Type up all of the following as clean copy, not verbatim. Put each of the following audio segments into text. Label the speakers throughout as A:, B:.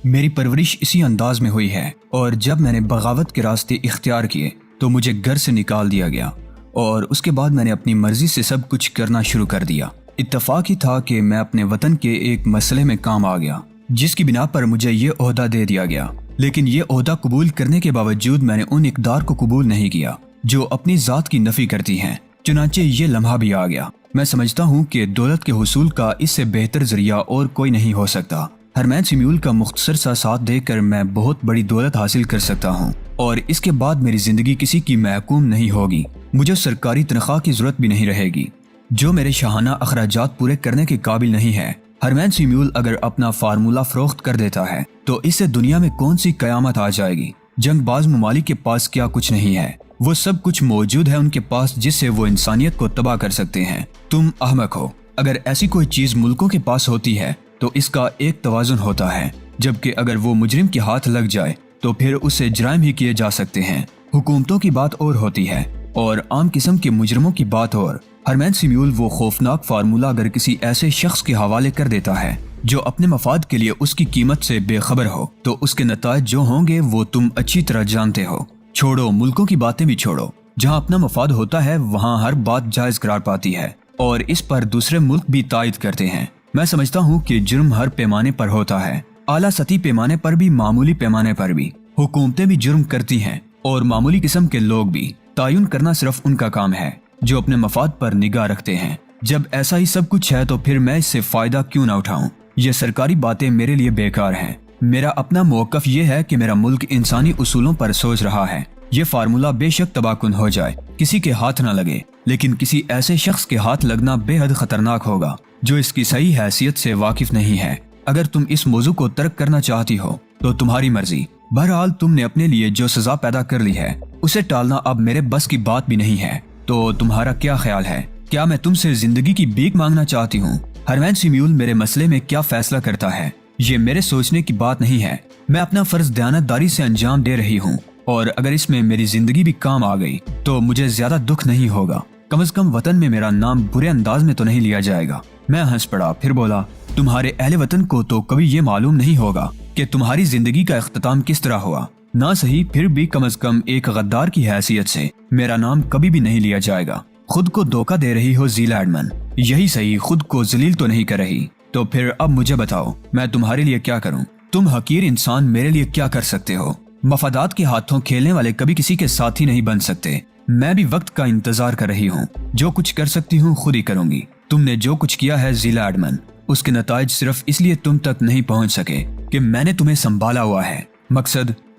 A: میری پرورش اسی انداز میں ہوئی ہے اور جب میں نے بغاوت کے راستے اختیار کیے تو مجھے گھر سے نکال دیا گیا اور اس کے بعد میں نے اپنی مرضی سے سب کچھ کرنا شروع کر دیا۔ اتفاق ہی تھا کہ میں اپنے وطن کے ایک مسئلے میں کام آ گیا جس کی بنا پر مجھے یہ عہدہ دے دیا گیا، لیکن یہ عہدہ قبول کرنے کے باوجود میں نے ان اقدار کو قبول نہیں کیا جو اپنی ذات کی نفی کرتی ہیں۔ چنانچہ یہ لمحہ بھی آ گیا۔ میں سمجھتا ہوں کہ دولت کے حصول کا اس سے بہتر ذریعہ اور کوئی نہیں ہو سکتا۔ ہرمین سیمیول کا مختصر سا ساتھ دے کر میں بہت بڑی دولت حاصل کر سکتا ہوں اور اس کے بعد میری زندگی کسی کی محکوم نہیں ہوگی۔ مجھے سرکاری تنخواہ کی ضرورت بھی نہیں رہے گی جو میرے شاہانہ اخراجات پورے کرنے کے قابل نہیں ہے۔ ہرمین سیمیول اگر اپنا فارمولہ فروخت کر دیتا ہے تو اس سے دنیا میں کون سی قیامت آ جائے گی۔ جنگ باز ممالک کے پاس کیا کچھ نہیں ہے، وہ سب کچھ موجود ہے ان کے پاس جس سے وہ انسانیت کو تباہ کر سکتے ہیں۔ تم احمق ہو۔ اگر ایسی کوئی چیز ملکوں کے پاس ہوتی ہے تو اس کا ایک توازن ہوتا ہے، جبکہ اگر وہ مجرم کے ہاتھ لگ جائے تو پھر اس سے جرائم ہی کیے جا سکتے ہیں۔ حکومتوں کی بات اور ہوتی ہے اور عام قسم کے مجرموں کی بات اور۔ ہرمین سیمیول وہ خوفناک فارمولہ اگر کسی ایسے شخص کے حوالے کر دیتا ہے جو اپنے مفاد کے لیے اس کی قیمت سے بے خبر ہو تو اس کے نتائج جو ہوں گے وہ تم اچھی طرح جانتے ہو۔ چھوڑو، ملکوں کی باتیں بھی چھوڑو۔ جہاں اپنا مفاد ہوتا ہے وہاں ہر بات جائز قرار پاتی ہے اور اس پر دوسرے ملک بھی تائید کرتے ہیں۔ میں سمجھتا ہوں کہ جرم ہر پیمانے پر ہوتا ہے، اعلیٰ سطحی پیمانے پر بھی، معمولی پیمانے پر بھی۔ حکومتیں بھی جرم کرتی ہیں اور معمولی قسم کے لوگ بھی۔ تعین کرنا صرف ان کا کام ہے جو اپنے مفاد پر نگاہ رکھتے ہیں۔ جب ایسا ہی سب کچھ ہے تو پھر میں اس سے فائدہ کیوں نہ اٹھاؤں؟ یہ سرکاری باتیں میرے لیے بیکار ہیں۔ میرا اپنا موقف یہ ہے کہ میرا ملک انسانی اصولوں پر سوچ رہا ہے۔ یہ فارمولہ بے شک تباہ کن ہو جائے، کسی کے ہاتھ نہ لگے، لیکن کسی ایسے شخص کے ہاتھ لگنا بے حد خطرناک ہوگا جو اس کی صحیح حیثیت سے واقف نہیں ہے۔ اگر تم اس موضوع کو ترک کرنا چاہتی ہو تو تمہاری مرضی۔ بہرحال تم نے اپنے لیے جو سزا پیدا کر لی ہے اسے ٹالنا اب میرے بس کی بات بھی نہیں ہے۔ تو تمہارا کیا خیال ہے؟ کیا میں تم سے زندگی کی بھیک مانگنا چاہتی ہوں؟ ہرمین سیمیول میرے مسئلے میں کیا فیصلہ کرتا ہے یہ میرے سوچنے کی بات نہیں ہے۔ میں اپنا فرض دیانتداری سے انجام دے رہی ہوں اور اگر اس میں میری زندگی بھی کام آ گئی تو مجھے زیادہ دکھ نہیں ہوگا۔ کم از کم وطن میں میرا نام برے انداز میں تو نہیں لیا جائے گا۔ میں ہنس پڑا، پھر بولا، تمہارے اہل وطن کو تو کبھی یہ معلوم نہیں ہوگا کہ تمہاری زندگی کا اختتام کس طرح ہوا۔ نہ صحیح پھر بھی کم از کم ایک غدار کی حیثیت سے میرا نام کبھی بھی نہیں لیا جائے گا۔ خود کو دھوکہ دے رہی ہو زیلا ایڈمن، یہی صحیح، خود کو ذلیل تو نہیں کر رہی۔ تو پھر اب مجھے بتاؤ میں تمہارے لیے کیا کروں؟ تم حقیر انسان میرے لیے کیا کر سکتے ہو؟ مفادات کے ہاتھوں کھیلنے والے کبھی کسی کے ساتھی نہیں بن سکتے۔ میں بھی وقت کا انتظار کر رہی ہوں۔ جو کچھ کر سکتی ہوں خود ہی کروں گی۔ تم نے جو کچھ کیا ہے زیلا ایڈمن، اس کے نتائج صرف اس لیے تم تک نہیں پہنچ سکے کہ میں نے تمہیں سنبھالا ہوا ہے۔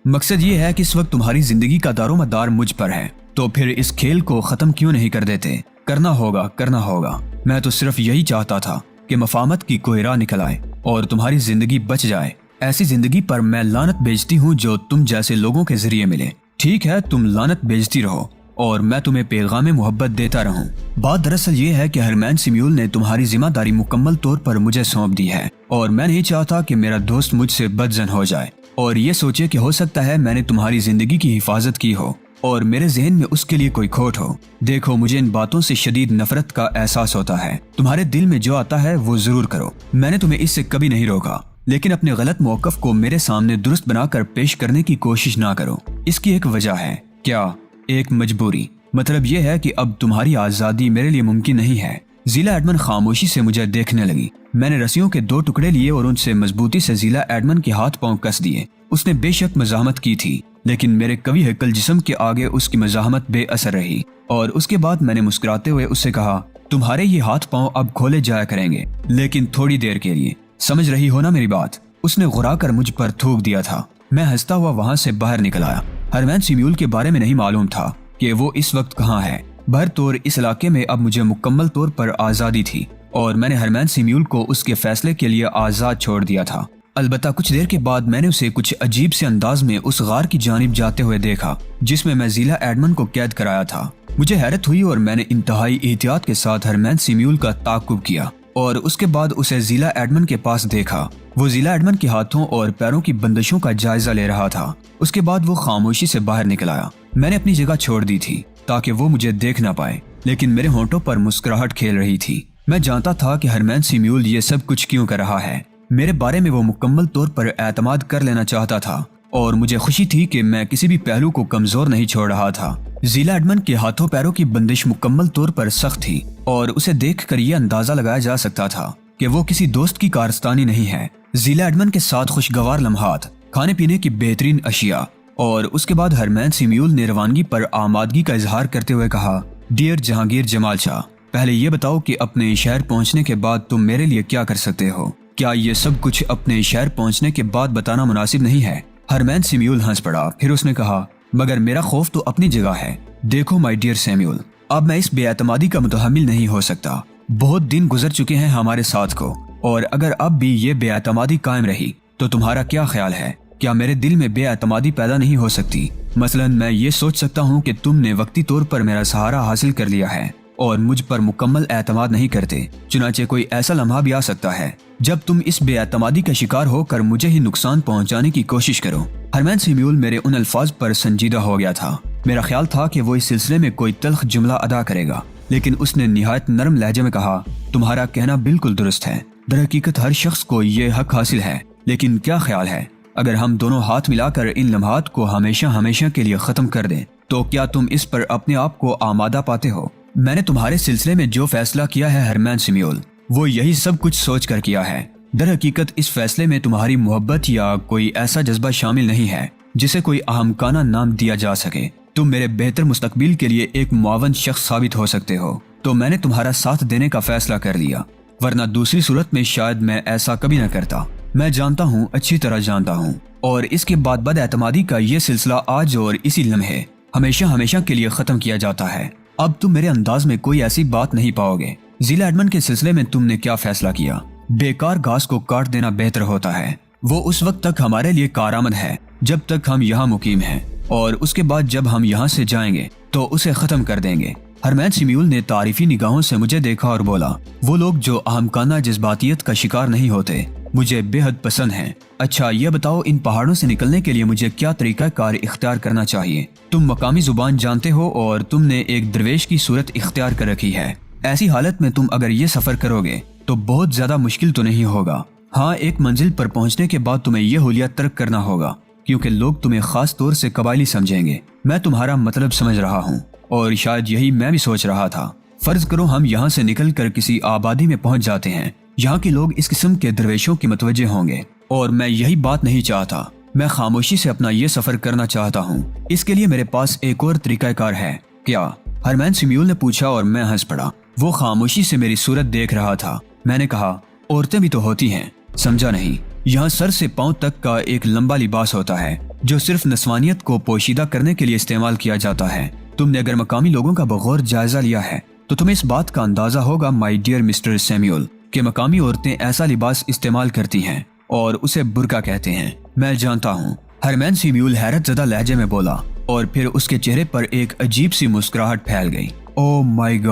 A: مقصد یہ ہے کہ اس وقت تمہاری زندگی کا دار و مدار مجھ پر ہے، تو پھر اس کھیل کو ختم کیوں نہیں کر دیتے؟ کرنا ہوگا۔ میں تو صرف یہی چاہتا تھا کہ مفاہمت کی کوئی راہ نکل آئے اور تمہاری زندگی بچ جائے۔ ایسی زندگی پر میں لعنت بھیجتی ہوں جو تم جیسے لوگوں کے ذریعے ملے۔ ٹھیک ہے، تم لعنت بھیجتی رہو اور میں تمہیں پیغام محبت دیتا رہوں۔ بات دراصل یہ ہے کہ ہرمین سیمیول نے تمہاری ذمہ داری مکمل طور پر مجھے سونپ دی ہے اور میں نہیں چاہتا کہ میرا دوست مجھ سے بدظن ہو جائے اور یہ سوچے کہ ہو سکتا ہے میں نے تمہاری زندگی کی حفاظت کی ہو اور میرے ذہن میں اس کے لیے کوئی کھوٹ ہو۔ دیکھو، مجھے ان باتوں سے شدید نفرت کا احساس ہوتا ہے۔ تمہارے دل میں جو آتا ہے وہ ضرور کرو، میں نے تمہیں اس سے کبھی نہیں روکا، لیکن اپنے غلط موقف کو میرے سامنے درست بنا کر پیش کرنے کی کوشش نہ کرو۔ اس کی ایک وجہ ہے۔ کیا؟ ایک مجبوری۔ مطلب یہ ہے کہ اب تمہاری آزادی میرے لیے ممکن نہیں ہے۔ زیلا ایڈمن خاموشی سے مجھے دیکھنے لگی۔ میں نے رسیوں کے 2 ٹکڑے لیے اور ان سے مضبوطی سے زیلا ایڈمن کے ہاتھ پاؤں کس دیے۔ اس نے بے شک مزاحمت کی تھی، لیکن میرے قوی ہیکل جسم کے آگے اس کی مزاحمت بے اثر رہی اور اس کے بعد میں نے مسکراتے ہوئے اس سے کہا، تمہارے یہ ہاتھ پاؤں اب کھولے جایا کریں گے، لیکن تھوڑی دیر کے لیے۔ سمجھ رہی ہو نا میری بات؟ اس نے غرا کر مجھ پر تھوک دیا تھا۔ میں ہنستا ہوا وہاں سے باہر نکل آیا۔ ہرمین سیمیول کے بارے میں نہیں معلوم تھا کہ وہ اس وقت کہاں ہے۔ بہرطور اس علاقے میں اب مجھے مکمل طور پر آزادی تھی اور میں نے ہرمین سیمیول کو اس کے فیصلے کے لیے آزاد چھوڑ دیا تھا۔ البتہ کچھ دیر کے بعد میں نے اسے کچھ عجیب سے انداز میں اس غار کی جانب جاتے ہوئے دیکھا جس میں زیلا ایڈمن کو قید کرایا تھا۔ مجھے حیرت ہوئی اور میں نے انتہائی احتیاط کے ساتھ ہرمین سیمیول کا تعاقب کیا اور اس کے بعد اسے زیلا ایڈمن کے پاس دیکھا۔ وہ زیلا ایڈمن کے ہاتھوں اور پیروں کی بندشوں کا جائزہ لے رہا تھا۔ اس کے بعد وہ خاموشی سے باہر نکل آیا۔ میں نے اپنی جگہ چھوڑ دی تھی تاکہ وہ مجھے دیکھ نہ پائے، لیکن میرے ہونٹوں پر مسکراہٹ کھیل رہی تھی۔ میں جانتا تھا کہ ہرمین سیمیول یہ سب کچھ کیوں کر رہا ہے میرے بارے میں وہ مکمل طور پر اعتماد کر لینا چاہتا تھا اور مجھے خوشی تھی کہ میں کسی بھی پہلو کو کمزور نہیں چھوڑ رہا تھا۔ زیلا ایڈمنڈ کے ہاتھوں پیروں کی بندش مکمل طور پر سخت تھی اور اسے دیکھ کر یہ اندازہ لگایا جا سکتا تھا کہ وہ کسی دوست کی کارستانی نہیں ہے۔ زیلا ایڈمنڈ کے ساتھ خوشگوار لمحات، کھانے پینے کی بہترین اشیاء، اور اس کے بعد ہرمین سیمیول نے روانگی پر آمادگی کا اظہار کرتے ہوئے کہا، ڈیئر جہانگیر جمال شاہ، پہلے یہ بتاؤ کہ اپنے شہر پہنچنے کے بعد تم میرے لیے کیا کر سکتے ہو؟ کیا یہ سب کچھ اپنے شہر پہنچنے کے بعد بتانا مناسب نہیں ہے؟ ہرمین سیمیول ہنس پڑا، پھر اس نے کہا، مگر میرا خوف تو اپنی جگہ ہے۔ دیکھو مائی ڈیئر سیمیول، اب میں اس بے اعتمادی کا متحمل نہیں ہو سکتا۔ بہت دن گزر چکے ہیں ہمارے ساتھ کو، اور اگر اب بھی یہ بے اعتمادی قائم رہی تو تمہارا کیا خیال ہے؟ کیا میرے دل میں بے اعتمادی پیدا نہیں ہو سکتی؟ مثلا میں یہ سوچ سکتا ہوں کہ تم نے وقتی طور پر میرا سہارا حاصل کر لیا ہے اور مجھ پر مکمل اعتماد نہیں کرتے، چنانچہ کوئی ایسا لمحہ بھی آ سکتا ہے جب تم اس بے اعتمادی کا شکار ہو کر مجھے ہی نقصان پہنچانے کی کوشش کرو۔ ہرمین سیمیول میرے ان الفاظ پر سنجیدہ ہو گیا تھا۔ میرا خیال تھا کہ وہ اس سلسلے میں کوئی تلخ جملہ ادا کرے گا، لیکن اس نے نہایت نرم لہجے میں کہا، تمہارا کہنا بالکل درست ہے۔ در حقیقت ہر شخص کو یہ حق حاصل ہے، لیکن کیا خیال ہے اگر ہم دونوں ہاتھ ملا کر ان لمحات کو ہمیشہ ہمیشہ کے لیے ختم کر دیں تو کیا تم اس پر اپنے آپ کو آمادہ پاتے ہو؟ میں نے تمہارے سلسلے میں جو فیصلہ کیا ہے ہرمین سیمیول، وہ یہی سب کچھ سوچ کر کیا ہے۔ در حقیقت اس فیصلے میں تمہاری محبت یا کوئی ایسا جذبہ شامل نہیں ہے جسے کوئی احمقانہ نام دیا جا سکے۔ تم میرے بہتر مستقبل کے لیے ایک معاون شخص ثابت ہو سکتے ہو، تو میں نے تمہارا ساتھ دینے کا فیصلہ کر لیا، ورنہ دوسری صورت میں شاید میں ایسا کبھی نہ کرتا۔ میں جانتا ہوں، اچھی طرح جانتا ہوں، اور اس کے بعد بد اعتمادی کا یہ سلسلہ آج اور اسی لمحے ہمیشہ ہمیشہ کے لیے ختم کیا جاتا ہے۔ اب تم میرے انداز میں کوئی ایسی بات نہیں پاؤ گے۔ زیلا ایڈمنڈ کے سلسلے میں تم نے کیا فیصلہ کیا؟ بیکار گھاس کو کاٹ دینا بہتر ہوتا ہے۔ وہ اس وقت تک ہمارے لیے کارآمد ہے جب تک ہم یہاں مقیم ہیں، اور اس کے بعد جب ہم یہاں سے جائیں گے تو اسے ختم کر دیں گے۔ ہرمین سیمیول نے تعریفی نگاہوں سے مجھے دیکھا اور بولا، وہ لوگ جو احمقانہ جذباتیت کا شکار نہیں ہوتے مجھے بے حد پسند ہیں۔ اچھا یہ بتاؤ، ان پہاڑوں سے نکلنے کے لیے مجھے کیا طریقہ کار اختیار کرنا چاہیے؟ تم مقامی زبان جانتے ہو اور تم نے ایک درویش کی صورت اختیار کر رکھی ہے۔ ایسی حالت میں تم اگر یہ سفر کرو گے تو بہت زیادہ مشکل تو نہیں ہوگا۔ ہاں، ایک منزل پر پہنچنے کے بعد تمہیں یہ حلیہ ترک کرنا ہوگا کیونکہ لوگ تمہیں خاص طور سے قبائلی سمجھیں گے۔ میں تمہارا مطلب سمجھ رہا ہوں، اور شاید یہی میں بھی سوچ رہا تھا۔ فرض کرو ہم یہاں سے نکل کر کسی آبادی میں پہنچ جاتے ہیں، یہاں کے لوگ اس قسم کے درویشوں کی متوجہ ہوں گے، اور میں یہی بات نہیں چاہتا۔ میں خاموشی سے اپنا یہ سفر کرنا چاہتا ہوں۔ اس کے لیے میرے پاس ایک اور طریقہ کار ہے۔ کیا؟ ہرمین سیمیول نے پوچھا اور میں ہنس پڑا۔ وہ خاموشی سے میری صورت دیکھ رہا تھا۔ میں نے کہا، عورتیں بھی تو ہوتی ہیں، سمجھا نہیں؟ یہاں سر سے پاؤں تک کا ایک لمبا لباس ہوتا ہے جو صرف نسوانیت کو پوشیدہ کرنے کے لیے استعمال کیا جاتا ہے۔ تم نے اگر مقامی لوگوں کا بغور جائزہ لیا ہے تو تمہیں اس بات کا اندازہ ہوگا مائی ڈیئر مسٹر سیمیول کہ مقامی عورتیں ایسا لباس استعمال کرتی ہیں اور اسے برقع کہتے ہیں۔ میں جانتا ہوں، ہرمین سیمیول حیرت زدہ لہجے میں بولا، اور پھر اس کے چہرے پر ایک عجیب سی مسکراہٹ پھیل گئی۔ او مائی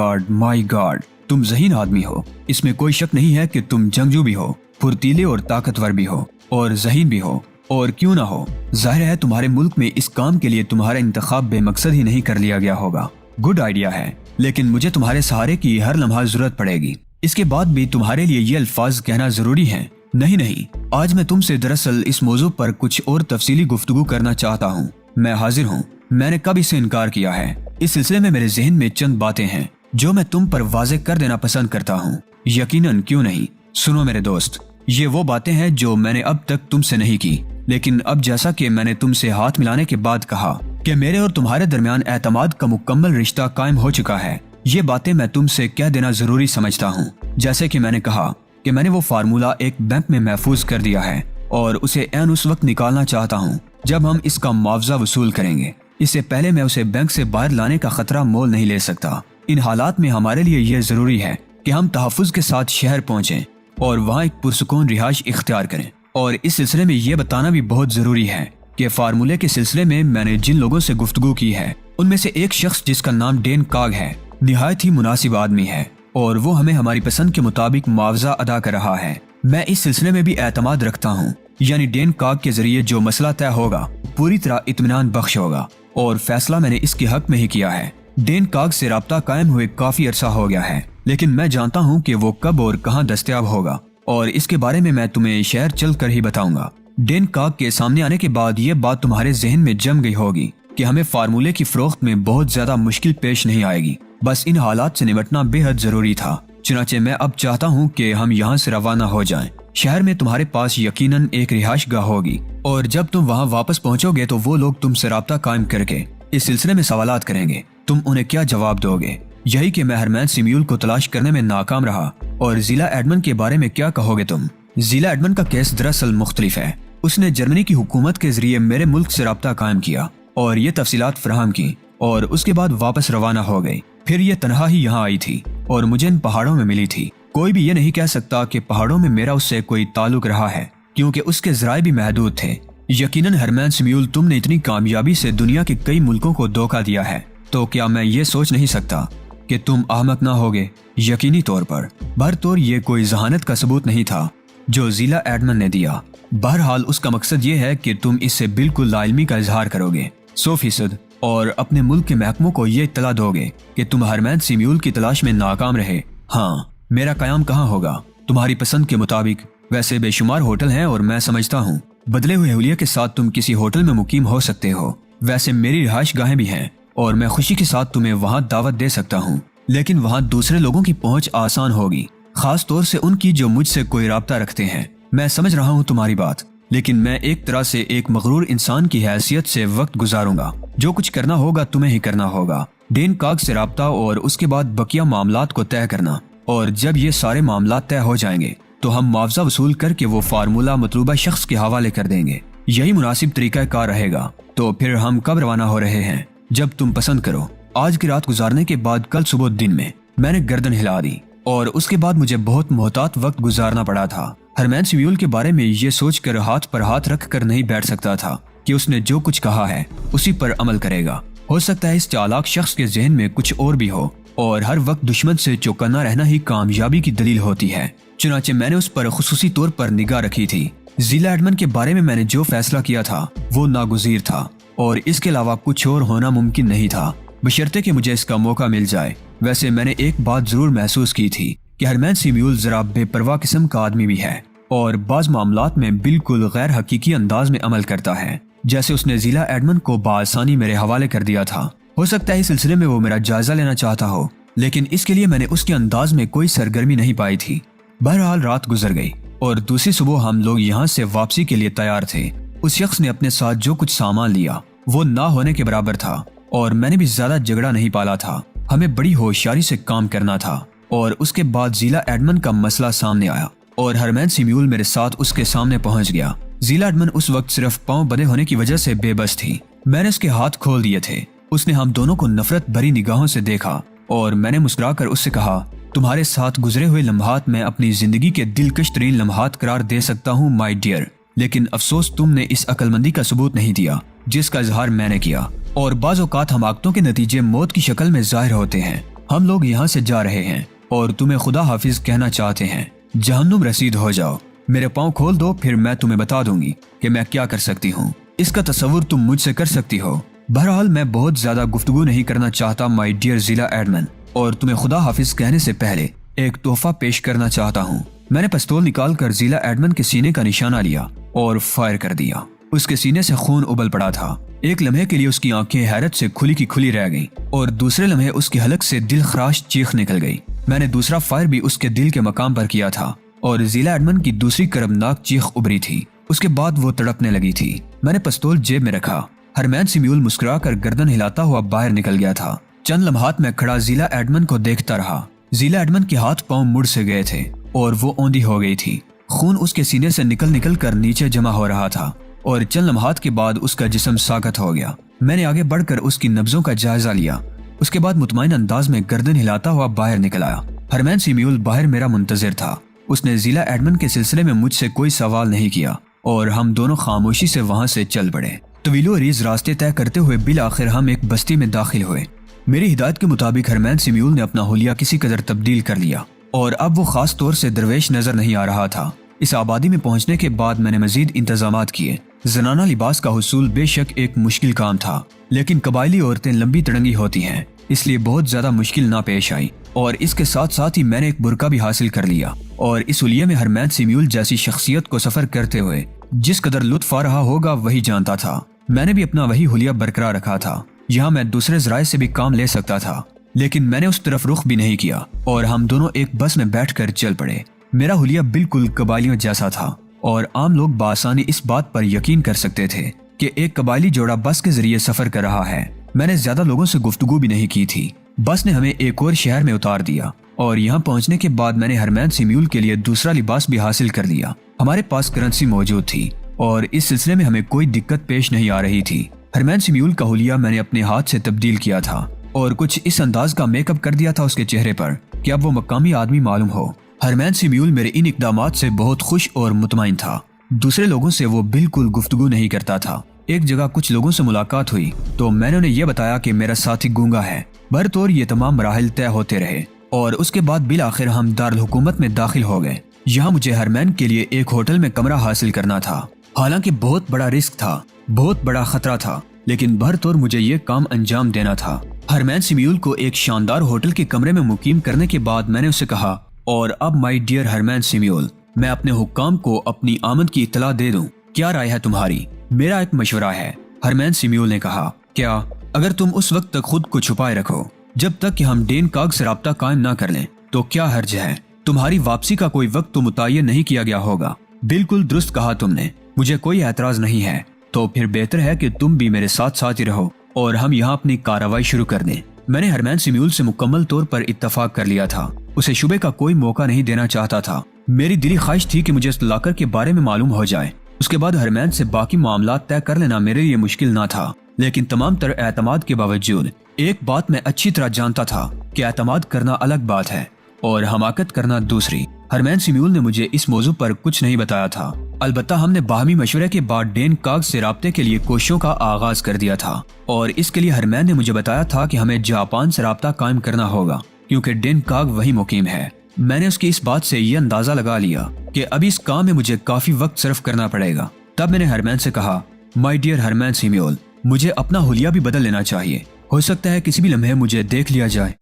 A: گاڈ، تم ذہین آدمی ہو۔ اس میں کوئی شک نہیں ہے کہ تم جنگجو بھی ہو، پھرتیلے اور طاقتور بھی ہو، اور ذہین بھی ہو، اور کیوں نہ ہو، ظاہر ہے تمہارے ملک میں اس کام کے لیے تمہارا انتخاب بے مقصد ہی نہیں کر لیا گیا ہوگا۔ گڈ آئیڈیا ہے، لیکن مجھے تمہارے سہارے کی ہر لمحہ ضرورت پڑے گی۔ اس کے بعد بھی تمہارے لیے یہ الفاظ کہنا ضروری ہیں؟ نہیں، آج میں تم سے دراصل اس موضوع پر کچھ اور تفصیلی گفتگو کرنا چاہتا ہوں۔ میں حاضر ہوں، میں نے کب اسے انکار کیا ہے؟ اس سلسلے میں میرے ذہن میں چند باتیں ہیں جو میں تم پر واضح کر دینا پسند کرتا ہوں۔ یقیناً، کیوں نہیں؟ سنو میرے دوست، یہ وہ باتیں ہیں جو میں نے اب تک تم سے نہیں کی، لیکن اب جیسا کہ میں نے تم سے ہاتھ ملانے کے بعد کہا کہ میرے اور تمہارے درمیان اعتماد کا مکمل رشتہ قائم ہو چکا ہے، یہ باتیں میں تم سے کہہ دینا ضروری سمجھتا ہوں۔ جیسے کہ میں نے کہا کہ میں نے وہ فارمولہ ایک بینک میں محفوظ کر دیا ہے اور اسے عین اس وقت نکالنا چاہتا ہوں جب ہم اس کا معاوضہ وصول کریں گے۔ اس سے پہلے میں اسے بینک سے باہر لانے کا خطرہ مول نہیں لے سکتا۔ ان حالات میں ہمارے لیے یہ ضروری ہے کہ ہم تحفظ کے ساتھ شہر پہنچیں اور وہاں ایک پرسکون رہائش اختیار کریں۔ اور اس سلسلے میں یہ بتانا بھی بہت ضروری ہے کہ فارمولے کے سلسلے میں میں نے جن لوگوں سے گفتگو کی ہے ان میں سے ایک شخص جس کا نام ڈین کاگ ہے نہایت ہی مناسب آدمی ہے، اور وہ ہمیں ہماری پسند کے مطابق معاوضہ ادا کر رہا ہے۔ میں اس سلسلے میں بھی اعتماد رکھتا ہوں، یعنی ڈین کاگ کے ذریعے جو مسئلہ طے ہوگا پوری طرح اطمینان بخش ہوگا، اور فیصلہ میں نے اس کے حق میں ہی کیا ہے۔ ڈین کاگ سے رابطہ قائم ہوئے کافی عرصہ ہو گیا ہے، لیکن میں جانتا ہوں کہ وہ کب اور کہاں دستیاب ہوگا، اور اس کے بارے میں تمہیں شہر چل کر ہی بتاؤں گا۔ ڈین کاک کے سامنے آنے کے بعد یہ بات تمہارے ذہن میں جم گئی ہوگی کہ ہمیں فارمولے کی فروخت میں بہت زیادہ مشکل پیش نہیں آئے گی، بس ان حالات سے نمٹنا بے حد ضروری تھا۔ چنانچہ میں اب چاہتا ہوں کہ ہم یہاں سے روانہ ہو جائیں۔ شہر میں تمہارے پاس یقیناً ایک رہائش گاہ ہوگی، اور جب تم وہاں واپس پہنچو گے تو وہ لوگ تم سے رابطہ قائم کر کے اس سلسلے میں سوالات کریں گے۔ تم انہیں کیا جواب دو گے؟ یہی کہ میں ہرمین سیمیول کو تلاش کرنے میں ناکام رہا۔ اور ضلع ایڈمن کے بارے میں کیا کہو گے تم؟ ضلع ایڈمن کا کیس دراصل مختلف ہے۔ اس نے جرمنی کی حکومت کے ذریعے میرے ملک سے رابطہ قائم کیا اور یہ تفصیلات فراہم کی، اور اس کے بعد واپس روانہ ہو گئی۔ پھر یہ تنہا ہی یہاں آئی تھی اور مجھے ان پہاڑوں میں ملی تھی۔ کوئی بھی یہ نہیں کہہ سکتا کہ پہاڑوں میں میرا اس سے کوئی تعلق رہا ہے، کیونکہ اس کے ذرائع بھی محدود تھے۔ یقیناً ہرمین سیمیول، تم نے اتنی کامیابی سے دنیا کے کئی ملکوں کو دھوکہ دیا ہے، تو کیا میں یہ سوچ نہیں سکتا کہ تم احمق نہ ہوگے؟ یقینی طور پر۔ بہرطور یہ کوئی ذہانت کا ثبوت نہیں تھا جو ضلع ایڈمن نے دیا۔ بہرحال اس کا مقصد یہ ہے کہ تم اس سے بالکل لا علمی کا اظہار کرو گے 100%، اور اپنے ملک کے محکموں کو یہ اطلاع دو گے کہ تم ہرمین سیمیول کی تلاش میں ناکام رہے۔ ہاں، میرا قیام کہاں ہوگا؟ تمہاری پسند کے مطابق ویسے بے شمار ہوٹل ہیں، اور میں سمجھتا ہوں بدلے ہوئے حلیے کے ساتھ تم کسی ہوٹل میں مقیم ہو سکتے ہو۔ ویسے میری رہائش گاہیں بھی ہیں، اور میں خوشی کے ساتھ تمہیں وہاں دعوت دے سکتا ہوں، لیکن وہاں دوسرے لوگوں کی پہنچ آسان ہوگی، خاص طور سے ان کی جو مجھ سے کوئی رابطہ رکھتے ہیں۔ میں سمجھ رہا ہوں تمہاری بات، لیکن میں ایک طرح سے ایک مغرور انسان کی حیثیت سے وقت گزاروں گا۔ جو کچھ کرنا ہوگا تمہیں ہی کرنا ہوگا، ڈین کاگ سے رابطہ اور اس کے بعد بقیہ معاملات کو طے کرنا، اور جب یہ سارے معاملات طے ہو جائیں گے تو ہم معاوضہ وصول کر کے وہ فارمولہ مطلوبہ شخص کے حوالے کر دیں گے۔ یہی مناسب طریقہ کار رہے گا۔ تو پھر ہم کب روانہ ہو رہے ہیں؟ جب تم پسند کرو۔ آج کی رات گزارنے کے بعد کل صبح دن میں نے گردن ہلا دی، اور اس کے بعد مجھے بہت محتاط وقت گزارنا پڑا تھا۔ ہرمین سیمیول کے بارے میں یہ سوچ کر ہاتھ پر ہاتھ رکھ کر نہیں بیٹھ سکتا تھا کہ اس نے جو کچھ کہا ہے اسی پر عمل کرے گا۔ ہو سکتا ہے اس چالاک شخص کے ذہن میں کچھ اور بھی ہو، اور ہر وقت دشمن سے چوکنا رہنا ہی کامیابی کی دلیل ہوتی ہے۔ چنانچہ میں نے اس پر خصوصی طور پر نگاہ رکھی تھی۔ ضلع ایڈمن کے بارے میں نے جو فیصلہ کیا تھا وہ ناگزیر تھا، اور اس کے علاوہ کچھ اور ہونا ممکن نہیں تھا، بشرطے کہ مجھے اس کا موقع مل جائے۔ ویسے میں نے ایک بات ضرور محسوس کی تھی کہ ہرمین سیمیول ذرا بے پرواہ قسم کا آدمی بھی ہے، اور بعض معاملات میں بالکل غیر حقیقی انداز میں عمل کرتا ہے، جیسے اس نے ضلع ایڈمن کو بآسانی میرے حوالے کر دیا تھا۔ ہو سکتا ہے اس سلسلے میں وہ میرا جائزہ لینا چاہتا ہو، لیکن اس کے لیے میں نے اس کے انداز میں کوئی سرگرمی نہیں پائی تھی۔ بہرحال رات گزر گئی، اور دوسری صبح ہم لوگ یہاں سے واپسی کے لیے تیار تھے۔ اس شخص نے اپنے ساتھ جو کچھ سامان لیا وہ نہ ہونے کے برابر تھا، اور میں نے بھی زیادہ جھگڑا نہیں پالا تھا۔ ہمیں بڑی ہوشیاری سے کام کرنا تھا، اور اس کے بعد ضلع ایڈمن کا مسئلہ سامنے آیا، اور ہرمین سیمیول میرے ساتھ اس کے سامنے پہنچ گیا۔ ضلع ایڈمن اس وقت صرف پاؤں بندھے ہونے کی وجہ سے بے بس تھی۔ میں نے اس کے ہاتھ کھول دیے تھے۔ اس نے ہم دونوں کو نفرت بھری نگاہوں سے دیکھا، اور میں نے مسکرا کر اس سے کہا، تمہارے ساتھ گزرے ہوئے لمحات میں اپنی زندگی کے دلکش ترین لمحات قرار دے سکتا ہوں مائی ڈیئر، لیکن افسوس تم نے اس عقل مندی کا ثبوت نہیں دیا جس کا اظہار میں نے کیا، اور بعض اوقات حماقتوں کے نتیجے موت کی شکل میں ظاہر ہوتے ہیں۔ ہم لوگ یہاں سے جا رہے ہیں، اور تمہیں خدا حافظ کہنا چاہتے ہیں۔ جہنم رسید ہو جاؤ۔ میرے پاؤں کھول دو، پھر میں تمہیں بتا دوں گی کہ میں کیا کر سکتی ہوں۔ اس کا تصور تم مجھ سے کر سکتی ہو۔ بہرحال میں بہت زیادہ گفتگو نہیں کرنا چاہتا مائی ڈیئر ضلع ایڈمن، اور تمہیں خدا حافظ کہنے سے پہلے ایک تحفہ پیش کرنا چاہتا ہوں۔ میں نے پستول نکال کر ضلع ایڈمن کے سینے کا نشانہ لیا اور فائر کر دیا۔ اس کے سینے سے خون ابل پڑا تھا۔ ایک لمحے کے لیے اس کی آنکھیں حیرت سے کھلی کی کھلی رہ گئیں، اور دوسرے لمحے اس کی حلق سے دل خراش چیخ نکل گئی۔ میں نے دوسرا فائر بھی اس کے دل کے مقام پر کیا تھا، اور ضلع ایڈمن کی دوسری کربناک چیخ ابری تھی۔ اس کے بعد وہ تڑپنے لگی تھی۔ میں نے پستول جیب میں رکھا۔ ہرمین سیمیول مسکرا کر گردن ہلاتا ہوا باہر نکل گیا تھا۔ چند لمحات میں کھڑا ضلع ایڈمن کو دیکھتا رہا۔ ضلع ایڈمن کے ہاتھ پاؤں مڑ سے گئے تھے، اور وہ اوندھی ہو گئی تھی۔ خون اس کے سینے سے نکل کر نیچے جمع ہو رہا تھا، اور چند لمحات کے بعد اس کا جسم ساکت ہو گیا۔ میں نے آگے بڑھ کر اس کی نبضوں کا جائزہ لیا۔ اس کے بعد مطمئن انداز میں گردن ہلاتا ہوا باہر نکل آیا۔ ہرمین سیمیول باہر میرا منتظر تھا۔ اس نے ضلع ایڈمن کے سلسلے میں مجھ سے کوئی سوال نہیں کیا، اور ہم دونوں خاموشی سے وہاں سے چل پڑے۔ طویل و عریض راستے طے کرتے ہوئے بالآخر ہم ایک بستی میں داخل ہوئے۔ میری ہدایت کے مطابق ہرمین سیمیول نے اپنا حلیہ کسی قدر تبدیل کر لیا، اور اب وہ خاص طور سے درویش نظر نہیں آ رہا تھا۔ اس آبادی میں پہنچنے کے بعد میں نے مزید انتظامات کیے۔ زنانہ لباس کا حصول بے شک ایک مشکل کام تھا، لیکن قبائلی عورتیں لمبی تڑنگی ہوتی ہیں، اس لیے بہت زیادہ مشکل نہ پیش آئی، اور اس کے ساتھ ساتھ ہی میں نے ایک برقع بھی حاصل کر لیا، اور اس حلیے میں ہرمین سیمیول جیسی شخصیت کو سفر کرتے ہوئے جس قدر لطف آ رہا ہوگا وہی جانتا تھا۔ میں نے بھی اپنا وہی حلیہ برقرار رکھا تھا، یہاں میں دوسرے ذرائع سے بھی کام لے سکتا تھا، لیکن میں نے اس طرف رخ بھی نہیں کیا اور ہم دونوں ایک بس میں بیٹھ کر چل پڑے۔ میرا حلیہ بالکل قبائلیوں جیسا تھا اور عام لوگ بآسانی اس بات پر یقین کر سکتے تھے کہ ایک قبائلی جوڑا بس کے ذریعے سفر کر رہا ہے۔ میں نے زیادہ لوگوں سے گفتگو بھی نہیں کی تھی۔ بس نے ہمیں ایک اور شہر میں اتار دیا اور یہاں پہنچنے کے بعد میں نے ہرمین سیمیول کے لیے دوسرا لباس بھی حاصل کر لیا۔ ہمارے پاس کرنسی موجود تھی اور اس سلسلے میں ہمیں کوئی دقت پیش نہیں آ رہی تھی۔ ہرمین سیمیول کا حلیہ میں نے اپنے ہاتھ سے تبدیل کیا تھا اور کچھ اس انداز کا میک اپ کر دیا تھا اس کے چہرے پر کہ اب وہ مقامی آدمی معلوم ہو۔ ہرمین سیمیول میرے ان اقدامات سے بہت خوش اور مطمئن تھا۔ دوسرے لوگوں سے وہ بالکل گفتگو نہیں کرتا تھا۔ ایک جگہ کچھ لوگوں سے ملاقات ہوئی تو میں نے انہیں یہ بتایا کہ میرا ساتھی گونگا ہے۔ برطور یہ تمام مراحل طے ہوتے رہے اور اس کے بعد بالآخر ہم دارالحکومت میں داخل ہو گئے۔ یہاں مجھے ہرمین کے لیے ایک ہوٹل میں کمرہ حاصل کرنا تھا۔ حالانکہ بہت بڑا رسک تھا، بہت بڑا خطرہ تھا، لیکن برطور مجھے یہ کام انجام دینا تھا۔ ہرمین سیمیول کو ایک شاندار ہوٹل کے کمرے میں مقیم کرنے کے بعد میں نے اسے کہا، اور اب مائی ڈیئر ہرمین سیمیول، میں اپنے حکام کو اپنی آمد کی اطلاع دے دوں، کیا رائے ہے تمہاری؟ میرا ایک مشورہ ہے، ہرمین سیمیول نے کہا۔ کیا؟ اگر تم اس وقت تک خود کو چھپائے رکھو جب تک کہ ہم ڈین کاغ سے رابطہ قائم نہ کر لیں تو کیا حرج ہے؟ تمہاری واپسی کا کوئی وقت تو متعین نہیں کیا گیا ہوگا۔ بالکل درست کہا تم نے، مجھے کوئی اعتراض نہیں ہے۔ تو پھر بہتر ہے کہ تم بھی میرے ساتھ ساتھ ہی رہو اور ہم یہاں اپنی کارروائی شروع کر دیں۔ میں نے ہرمین سیمیول سے مکمل طور پر اتفاق کر لیا تھا، اسے شبے کا کوئی موقع نہیں دینا چاہتا تھا۔ میری دلی خواہش تھی کہ مجھے اس لاکر کے بارے میں معلوم ہو جائے، اس کے بعد ہرمین سے باقی معاملات طے کر لینا میرے لیے مشکل نہ تھا۔ لیکن تمام تر اعتماد کے باوجود ایک بات میں اچھی طرح جانتا تھا کہ اعتماد کرنا الگ بات ہے اور حماقت کرنا دوسری۔ ہرمین سیمیول نے مجھے اس موضوع پر کچھ نہیں بتایا تھا، البتہ ہم نے باہمی مشورے کے بعد ڈین کاغ سے رابطے کے لیے کوششوں کا آغاز کر دیا تھا، اور اس کے لیے ہرمین نے مجھے بتایا تھا کہ ہمیں جاپان سے رابطہ قائم کرنا ہوگا کیونکہ ڈین کاغ وہی مقیم ہے۔ میں نے اس کی اس بات سے یہ اندازہ لگا لیا کہ ابھی اس کام میں مجھے کافی وقت صرف کرنا پڑے گا۔ تب میں نے ہرمین سے کہا، مائی ڈیئر ہرمین سیمیول، مجھے اپنا حلیہ بھی بدل لینا چاہیے، ہو سکتا ہے کسی بھی لمحے مجھے دیکھ لیا جائے۔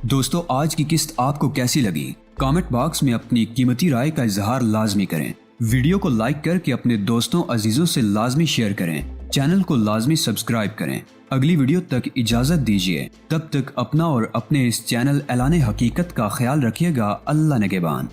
A: دوستو، آج کی قسط آپ کو کیسی لگی؟ کامنٹ باکس میں اپنی قیمتی رائے کا اظہار لازمی کریں۔ ویڈیو کو لائک کر کے اپنے دوستوں عزیزوں سے لازمی شیئر کریں۔ چینل کو لازمی سبسکرائب کریں۔ اگلی ویڈیو تک اجازت دیجیے، تب تک اپنا اور اپنے اس چینل اعلان حقیقت کا خیال رکھیے گا۔ اللہ نگہبان۔